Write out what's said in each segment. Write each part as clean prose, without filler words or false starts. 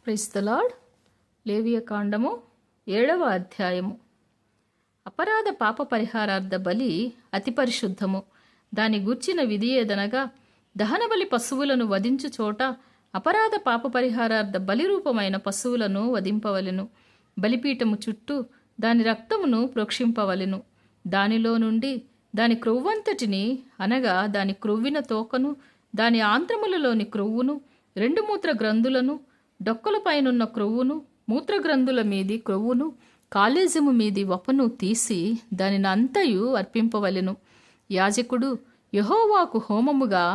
Praise the lord. లేవియకాండము 7వ అధ్యాయము. అపరాధ పాప పరిహారార్థ బలి అతి పరిశుద్ధము. దాని గూర్చిన విధి ఏదనగా, దహనబలి పశువులను వధించు చోట అపరాధ పాప పరిహారార్థ బలి రూపమైన పశువులను వధింపవలెను. బలిపీఠము చుట్టూ దాని రక్తమును ప్రోక్షింపవలెను. దానిలో నుండి దాని క్రొవ్వంతటిని, అనగా దాని క్రొవ్విన తోకను, దాని ఆంత్రములలోని క్రొవ్వును, 2 మూత్ర గ్రంథులను, డొక్కలపైనున్న క్రొవ్వును, మూత్రగ్రంథుల మీది క్రొవ్వును, కాలేజము మీది వపను తీసి దానిని అంతయు అర్పింపవలెను. యాజకుడు యెహోవాకు హోమముగా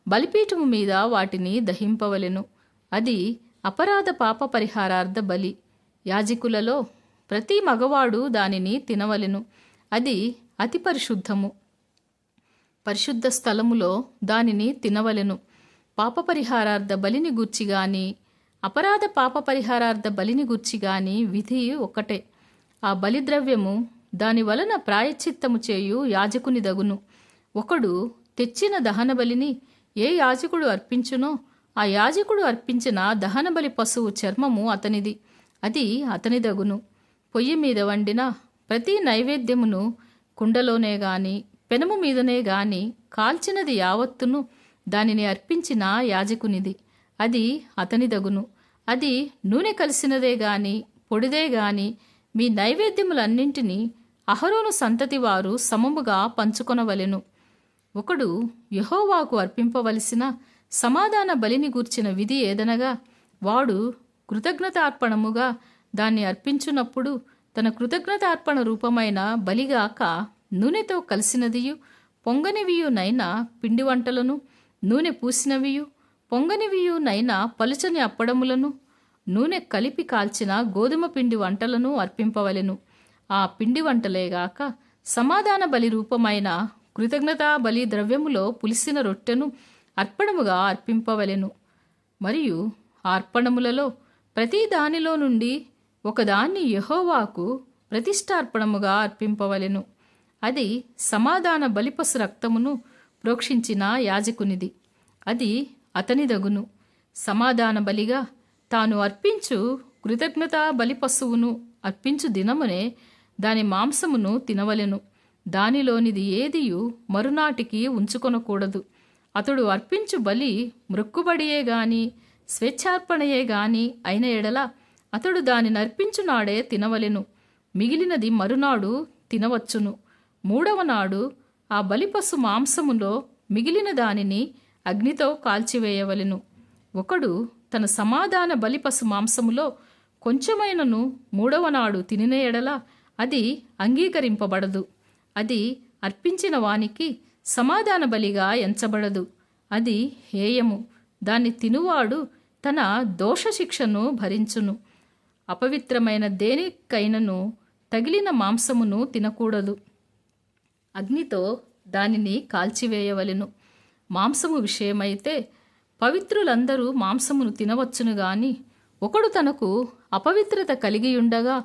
బలిపీఠము మీద వాటిని దహింపవలెను. అది అపరాధ పాప పరిహారార్థ బలి. యాజకులలో ప్రతి మగవాడు దానిని తినవలెను. అది అతి పరిశుద్ధము. పరిశుద్ధ స్థలములో దానిని తినవలెను. పాప పరిహారార్థ బలిని గూర్చి గాని, అపరాధ పాప పరిహారార్థ బలిని గూర్చి గాని విధి ఒకటే. ఆ బలిద్రవ్యము దాని వలన ప్రాయశ్చిత్తము చేయు యాజకుని దగును. ఒకడు తెచ్చిన దహన బలిని ఏ యాజకుడు అర్పించునో ఆ యాజకుడు అర్పించిన దహనబలి పశువు చర్మము అతనిది, అది అతని దగును. పొయ్యి మీద వండిన ప్రతి నైవేద్యమును కుండలోనే గాని పెనము మీదనే గాని కాల్చినది యావత్తును దానిని అర్పించిన యాజకునిది, అది అతని దగును. అది నూనె కలిసినదే గాని పొడిదే గాని మీ నైవేద్యములన్నింటినీ అహరోను సంతతి వారు సమముగా పంచుకొనవలెను. ఒకడు యెహోవాకు అర్పింపవలసిన సమాధాన బలిని గూర్చిన విధి ఏదనగా, వాడు కృతజ్ఞతార్పణముగా దాన్ని అర్పించునప్పుడు తన కృతజ్ఞతార్పణ రూపమైన బలిగాక నూనెతో కలిసినదియు పొంగనివియునైనా పిండి వంటలను, నూనె పూసినవియు పొంగనివియునైనా పలుచని అప్పడములను, నూనె కలిపి కాల్చిన గోధుమ పిండి వంటలను అర్పింపవలెను. ఆ పిండి వంటలేగాక సమాధాన బలి రూపమైన కృతజ్ఞతా బలి ద్రవ్యములో పులిసిన రొట్టెను అర్పణముగా అర్పింపవలెను. మరియు ఆ అర్పణములలో ప్రతి దానిలో నుండి ఒకదాన్ని యెహోవాకు ప్రతిష్టార్పణముగా అర్పింపవలెను. అది సమాధాన బలిపశు రక్తమును ప్రోక్షించిన యాజకునిది, అది అతని దగును. సమాధాన బలిగా తాను అర్పించు కృతజ్ఞతా బలి పశువును అర్పించు దినమునే దాని మాంసమును తినవలెను. దానిలోనిది ఏదియు మరునాటికి ఉంచుకొనకూడదు. అతడు అర్పించు బలి మ్రొక్కుబడియే గాని స్వేచ్ఛార్పణయే గాని అయిన ఎడల అతడు దానిని అర్పించునాడే తినవలెను. మిగిలినది మరునాడు తినవచ్చును. 3వ నాడు ఆ బలిపశు మాంసములో మిగిలిన దానిని అగ్నితో కాల్చివేయవలెను. ఒకడు తన సమాధాన బలిపశు మాంసములో కొంచెమైనను 3వ నాడు తినిన ఎడల అది అంగీకరింపబడదు. అది అర్పించిన వానికి సమాధాన బలిగా ఎంచబడదు. అది హేయము. దాన్ని తినువాడు తన దోషశిక్షను భరించును. అపవిత్రమైన దేనికైనను తగిలిన మాంసమును తినకూడదు. అగ్నితో దానిని కాల్చివేయవలెను. మాంసము విషయమైతే పవిత్రులందరూ మాంసమును తినవచ్చును గాని, ఒకడు తనకు అపవిత్రత కలిగియుండగా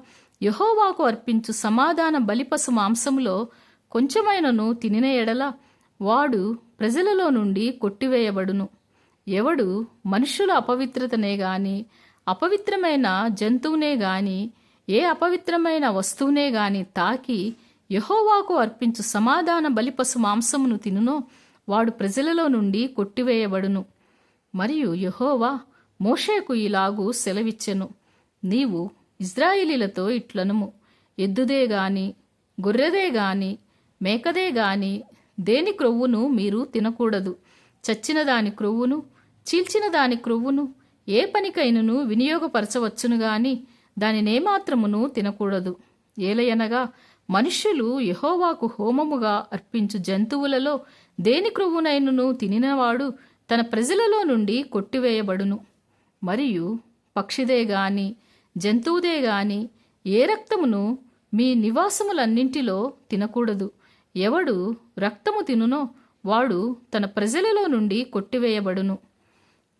యెహోవాకు అర్పించు సమాధాన బలిపశు మాంసములో కొంచెమైనను తినిన ఎడల వాడు ప్రజలలో నుండి కొట్టివేయబడును. ఎవడు మనుష్యుల అపవిత్రతనే గాని అపవిత్రమైన జంతువునే గాని ఏ అపవిత్రమైన వస్తువునే గాని తాకి యెహోవాకు అర్పించు సమాధాన బలిపశు మాంసమును తినునో వాడు ప్రజలలో నుండి కొట్టివేయబడును. మరియు యెహోవా మోషేకు ఇలాగు సెలవిచ్చెను, నీవు ఇజ్రాయేలీలతో ఇట్లనుము, ఎద్దుదే గాని గొర్రెదే గాని మేకదే గాని దేని క్రొవ్వును మీరు తినకూడదు. చచ్చిన దాని క్రొవ్వును చీల్చిన దాని క్రొవ్వును ఏ పనికైనను వినియోగపరచవచ్చును గాని దానినేమాత్రమును తినకూడదు. ఏలయనగా మనుష్యులు యెహోవాకు హోమముగా అర్పించు జంతువులలో దేని క్రొవ్వునైనను తినినవాడు తన ప్రజలలో నుండి కొట్టివేయబడును. మరియు పక్షిదే గాని జంతువుదే గాని ఏ రక్తమును మీ నివాసములన్నింటిలో తినకూడదు. ఎవడు రక్తము తినునో వాడు తన ప్రజలలో నుండి కొట్టివేయబడును.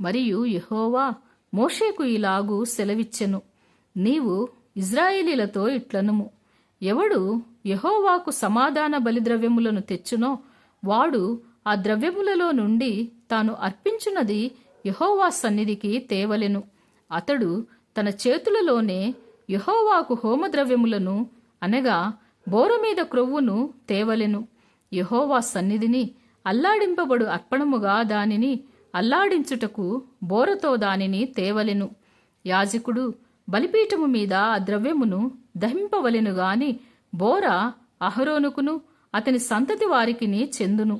మరియు యెహోవా మోషేకు ఇలాగు సెలవిచ్చెను, నీవు ఇజ్రాయేలీలతో ఇట్లనుము, ఎవడు యెహోవాకు సమాధాన బలిద్రవ్యములను తెచ్చునో వాడు ఆ ద్రవ్యములలో నుండి తాను అర్పించున్నది యెహోవా సన్నిధికి తేవలెను. అతడు తన చేతులలోనే యెహోవాకు హోమద్రవ్యములను అనగా బోర మీద క్రొవ్వును తేవలెను. యెహోవా సన్నిధిని అల్లాడింపబడు అర్పణముగా దానిని అల్లాడించుటకు బోరతో దానిని తేవలెను. యాజకుడు బలిపీఠము మీద ఆ ద్రవ్యమును దహింపవలెను గాని బోర అహరోనుకును అతని సంతతి వారికిని చెందును.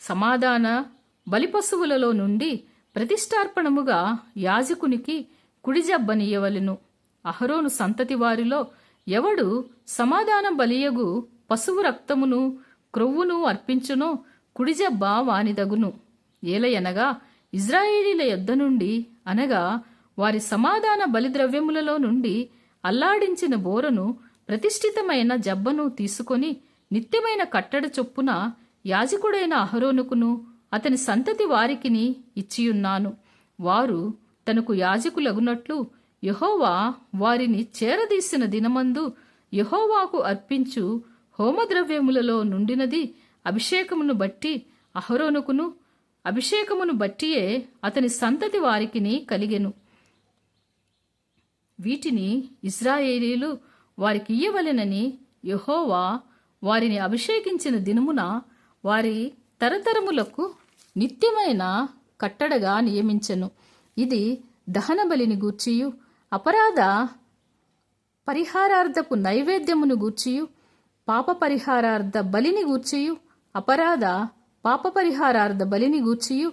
సమాధాన బలిపశువులలో నుండి ప్రతిష్టార్పణముగా యాజకునికి కుడిజబ్బనియ్యవలెను. అహరోను సంతతి వారిలో ఎవడు సమాధాన బలియగు పశువు రక్తమును క్రొవ్వును అర్పించునో కుడిజబ్బ వానిదగును. ఏలయనగా ఇజ్రాయేలీల యొద్ద నుండి అనగా వారి సమాధాన బలిద్రవ్యములలో నుండి అల్లాడించిన బోరను ప్రతిష్ఠితమైన జబ్బను తీసుకొని నిత్యమైన కట్టడ చొప్పున యాజకుడైన అహరోనుకును అతని సంతతి వారికిని ఇచ్చియున్నాను. వారు తనకు యాజకులగునట్లు యెహోవా వారిని చేరదీసిన దినమందు యెహోవాకు అర్పించు హోమద్రవ్యములలో నుండినది అభిషేకమును బట్టి అహరోనుకును అభిషేకమును బట్టియే అతని సంతతి వారికిని కలిగెను. వీటిని ఇశ్రాయేలీలు వారికియ్యవలెనని యెహోవా వారిని అభిషేకించిన దినమున వారి తరతరములకు నిత్యమైన కట్టడగా నియమించెను. ఇది దహన బలిని గూర్చియు అపరాధ పరిహారార్థపు నైవేద్యమును గూర్చియు పాప పరిహారార్థ బలిని గూర్చియు అపరాధ పాప పరిహారార్థ బలిని గూర్చియు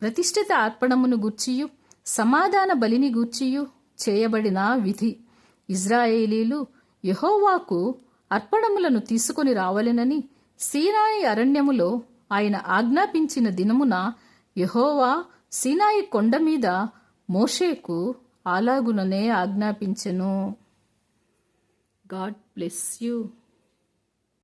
ప్రతిష్ఠిత అర్పణమును గూర్చియు సమాధాన బలిని గూర్చియు చేయబడిన విధి. ఇజ్రాయేలీలు యెహోవాకు అర్పణములను తీసుకొని రావలెనని సీనాయి అరణ్యములో ఆయన ఆజ్ఞాపించిన దినమున యెహోవా సీనాయి కొండ మీద మోషేకు అలాగుననే ఆజ్ఞాపించెను. God bless you.